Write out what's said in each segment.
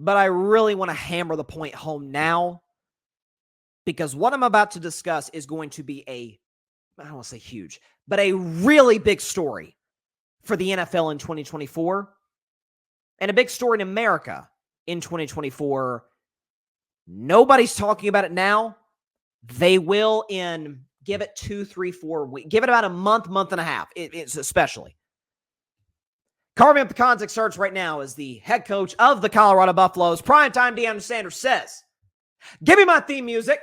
but I really want to hammer the point home now because what I'm about to discuss is going to be I don't want to say huge, but a really big story for the NFL in 2024 and a big story in America in 2024. Nobody's talking about it now. They will give it 2, 3, 4 weeks. Give it about a month and a half. It's especially. Carving up the context starts right now as the head coach of the Colorado Buffaloes, primetime Deion Sanders says, "Give me my theme music."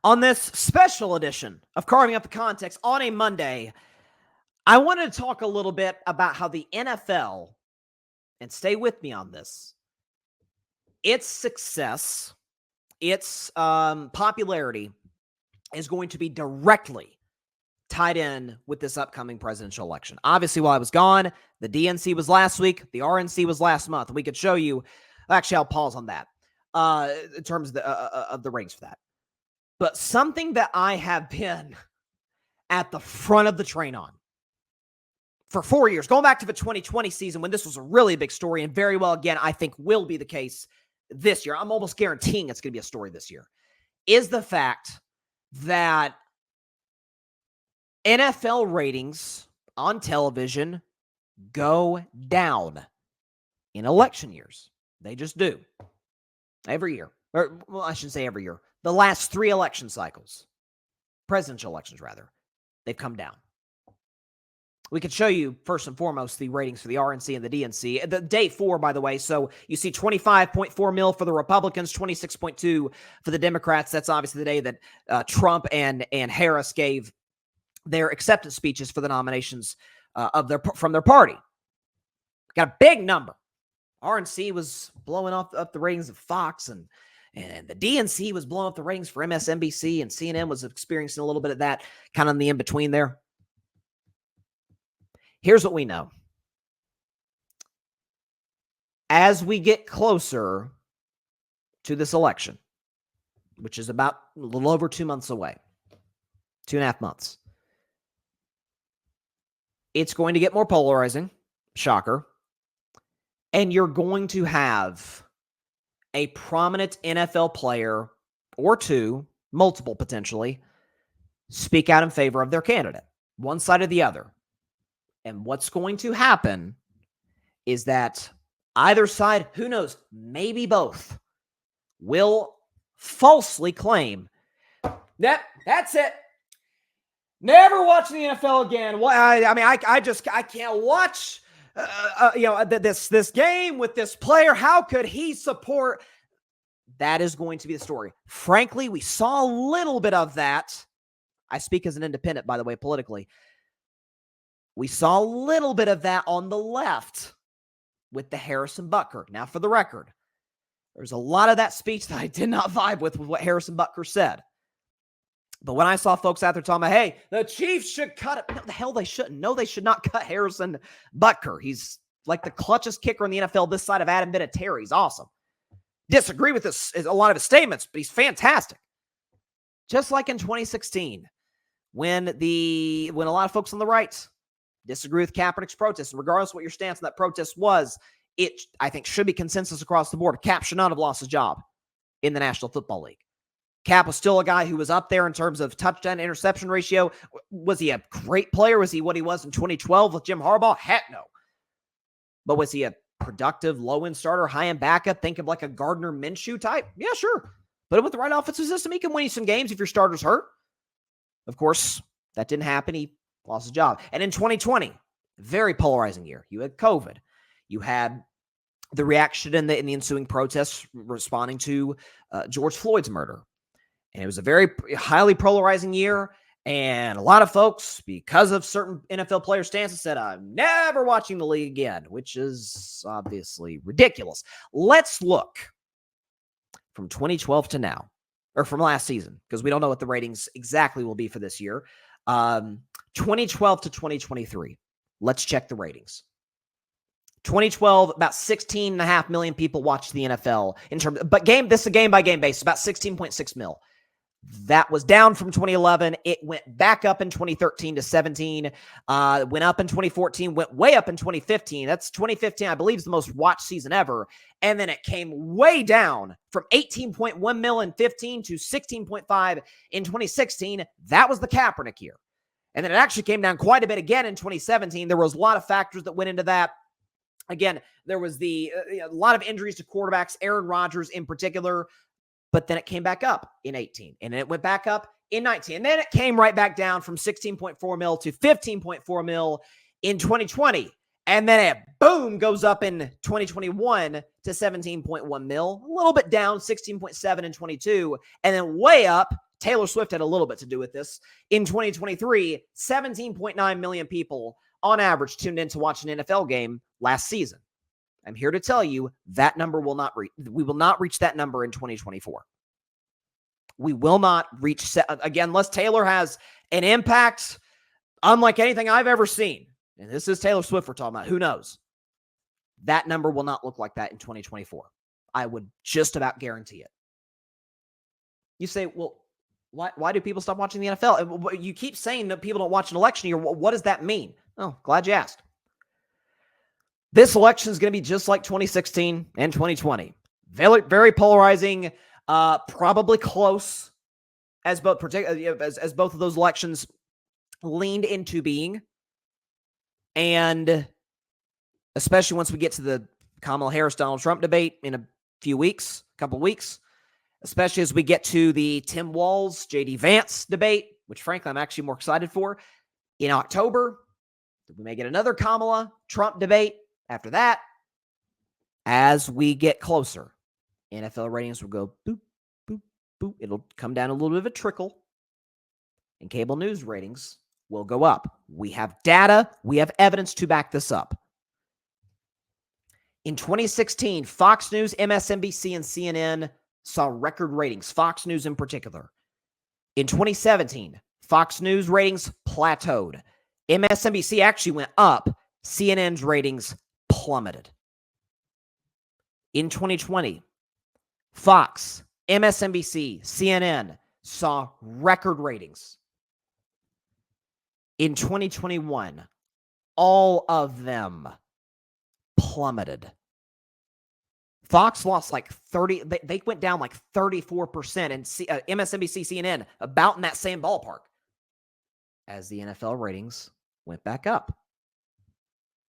On this special edition of Carving Up the Context on a Monday, I wanted to talk a little bit about how the NFL, and stay with me on this, its success, its popularity is going to be directly tied in with this upcoming presidential election. Obviously, while I was gone, the DNC was last week, the RNC was last month. We could show you, actually, I'll pause on that in terms of the ratings for that. But something that I have been at the front of the train on for 4 years, going back to the 2020 season when this was a really big story, and very well, again, I think will be the case this year. I'm almost guaranteeing it's going to be a story this year, is the fact that NFL ratings on television go down in election years. They just do. Every year. Or, well, I shouldn't say every year. The last 3 election cycles, presidential elections rather, they've come down. We could show you, first and foremost, the ratings for the RNC and the DNC. The day 4, by the way, so you see 25.4 mil for the Republicans, 26.2 for the Democrats. That's obviously the day that Trump and Harris gave their acceptance speeches for the nominations from their party. Got a big number. RNC was blowing up the ratings of Fox, and the DNC was blowing up the ratings for MSNBC, and CNN was experiencing a little bit of that kind of in the in-between there. Here's what we know. As we get closer to this election, which is about a little over 2 months away, 2.5 months, it's going to get more polarizing. Shocker. And you're going to have a prominent NFL player or two, multiple potentially, speak out in favor of their candidate, one side or the other. And what's going to happen is that either side, who knows, maybe both, will falsely claim that that's it. Never watching the NFL again. Well, I can't watch this game with this player. How could he support? That is going to be the story. Frankly, we saw a little bit of that. I speak as an independent, by the way, politically. We saw a little bit of that on the left with the Harrison Butker. Now, for the record, there's a lot of that speech that I did not vibe with what Harrison Butker said. But when I saw folks out there talking about, hey, the Chiefs should cut it. No, the hell they shouldn't. No, they should not cut Harrison Butker. He's like the clutchest kicker in the NFL this side of Adam Vinatieri. He's awesome. Disagree with a lot of his statements, but he's fantastic. Just like in 2016, when a lot of folks on the right disagree with Kaepernick's protest, and regardless of what your stance on that protest was, it, I think, should be consensus across the board. Cap should not have lost his job in the National Football League. Cap was still a guy who was up there in terms of touchdown interception ratio. Was he a great player? Was he what he was in 2012 with Jim Harbaugh? Heck no. But was he a productive low-end starter, high-end backup? Think of like a Gardner Minshew type? Yeah, sure. But with the right offensive system, he can win you some games if your starter's hurt. Of course, that didn't happen. He lost his job. And in 2020, very polarizing year. You had COVID. You had the reaction in the ensuing protests responding to George Floyd's murder. And it was a very highly polarizing year. And a lot of folks, because of certain NFL player stances, said, I'm never watching the league again, which is obviously ridiculous. Let's look from 2012 to now, or from last season, because we don't know what the ratings exactly will be for this year. 2012 to 2023. Let's check the ratings. 2012, about 16.5 million people watched the NFL this is a game by game basis, about 16.6 mil. That was down from 2011. It went back up in 2013 to 17. Went up in 2014, went way up in 2015. That's 2015, I believe, is the most watched season ever. And then it came way down from 18.1 mil in 15 to 16.5 in 2016. That was the Kaepernick year. And then it actually came down quite a bit again in 2017. There was a lot of factors that went into that. Again, there was a lot of injuries to quarterbacks, Aaron Rodgers in particular. But then it came back up in 18, and then it went back up in 19. And then it came right back down from 16.4 mil to 15.4 mil in 2020. And then it, boom, goes up in 2021 to 17.1 mil. A little bit down, 16.7 in 22. And then way up, Taylor Swift had a little bit to do with this. In 2023, 17.9 million people on average tuned in to watch an NFL game last season. I'm here to tell you that number we will not reach that number in 2024. We will not reach, again, unless Taylor has an impact unlike anything I've ever seen. And this is Taylor Swift we're talking about. Who knows? That number will not look like that in 2024. I would just about guarantee it. You say, well, why do people stop watching the NFL? You keep saying that people don't watch an election year. What does that mean? Oh, glad you asked. This election is going to be just like 2016 and 2020. Very, very polarizing, probably close as both of those elections leaned into being. And especially once we get to the Kamala Harris-Donald Trump debate in a couple weeks, especially as we get to the Tim Walz, J.D. Vance debate, which frankly I'm actually more excited for. In October, we may get another Kamala Trump debate. After that, as we get closer, NFL ratings will go boop, boop, boop. It'll come down a little bit of a trickle, and cable news ratings will go up. We have data. We have evidence to back this up. In 2016, Fox News, MSNBC, and CNN saw record ratings, Fox News in particular. In 2017, Fox News ratings plateaued. MSNBC actually went up. CNN's ratings plummeted. In 2020, Fox, MSNBC, CNN saw record ratings. In 2021, all of them plummeted. Fox lost like 30, they went down like 34%, and MSNBC, CNN about in that same ballpark as the NFL ratings went back up.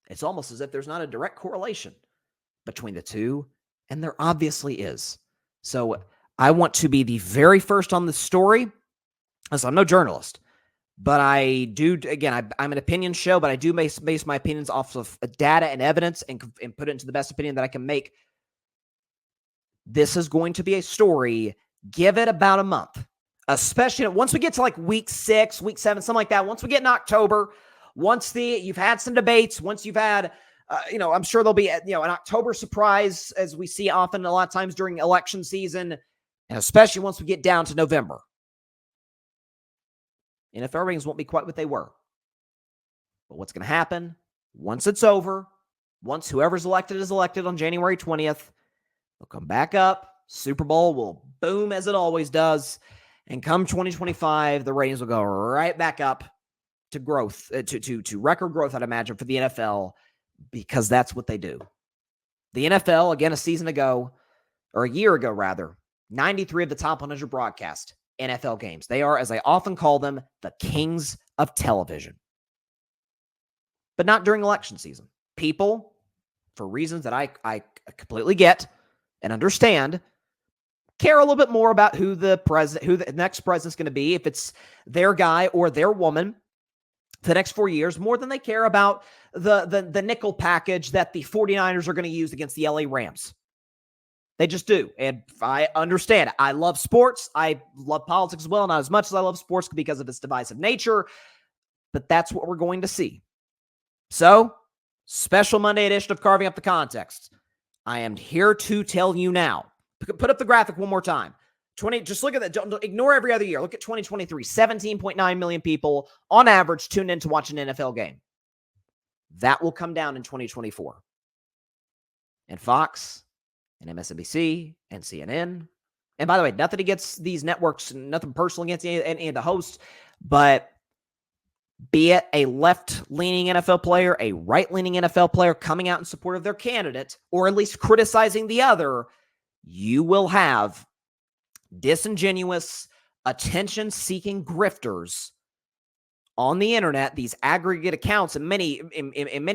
It's almost as if there's not a direct correlation between the two, and there obviously is. So I want to be the very first on the story, as I'm no journalist, but I do, again, I'm an opinion show, but I do base my opinions off of data and evidence and put it into the best opinion that I can make. This is going to be a story. Give it about a month, especially once we get to like week 6, week 7, something like that. Once we get in October, once you've had some debates, once you've had, I'm sure there'll be, an October surprise, as we see often a lot of times during election season, and especially once we get down to November. NFL ratings won't be quite what they were. But what's going to happen once it's over, once whoever's elected is elected on January 20th, they'll come back up. Super Bowl will boom as it always does. And come 2025, the ratings will go right back up to growth, to record growth, I'd imagine, for the NFL, because that's what they do. The NFL, again, a season ago, or a year ago, rather, 93 of the top 100 broadcast NFL games. They are, as I often call them, the kings of television. But not during election season. People, for reasons that I completely get and understand, care a little bit more about who the next president's going to be, if it's their guy or their woman, for the next 4 years, more than they care about the nickel package that the 49ers are going to use against the LA Rams. They just do. And I understand. I love sports. I love politics as well, not as much as I love sports because of its divisive nature, but that's what we're going to see. So, special Monday edition of Carving Up the Context. I am here to tell you now. Put up the graphic one more time. Just look at that. Don't ignore every other year. Look at 2023. 17.9 million people on average tuned in to watch an NFL game. That will come down in 2024. and Fox and MSNBC and CNN. And by the way, nothing against these networks, nothing personal against any of the hosts, but be it a left-leaning NFL player, a right-leaning NFL player coming out in support of their candidate, or at least criticizing the other, you will have disingenuous, attention-seeking grifters on the internet, these aggregate accounts in many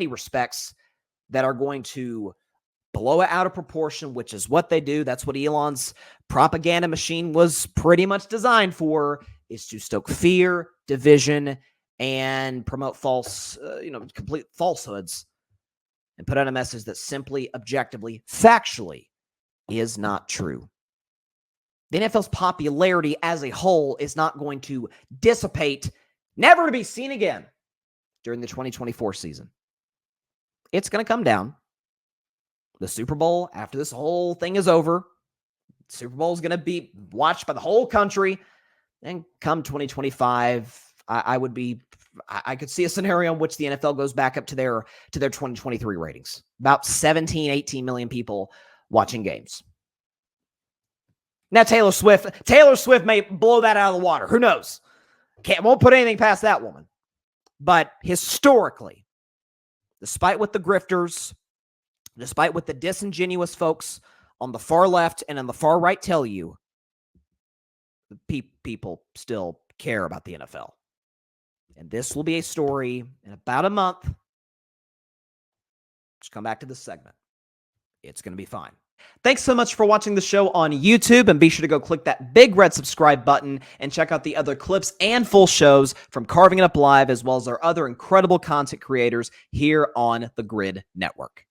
respects, that are going to blow it out of proportion, which is what they do. That's what Elon's propaganda machine was pretty much designed for, is to stoke fear, division, and promote complete falsehoods and put out a message that simply, objectively, factually is not true. The NFL's popularity as a whole is not going to dissipate, never to be seen again during the 2024 season. It's going to come down. The Super Bowl, after this whole thing is over, the Super Bowl is going to be watched by the whole country. And come 2025, I could see a scenario in which the NFL goes back up to their 2023 ratings. About 17, 18 million people watching games. Now Taylor Swift may blow that out of the water. Who knows? Won't put anything past that woman. But historically, despite what the grifters, despite what the disingenuous folks on the far left and on the far right tell you, people still care about the NFL. And this will be a story in about a month. Just come back to this segment. It's going to be fine. Thanks so much for watching the show on YouTube, and be sure to go click that big red subscribe button and check out the other clips and full shows from Carving It Up Live, as well as our other incredible content creators here on the Grid Network.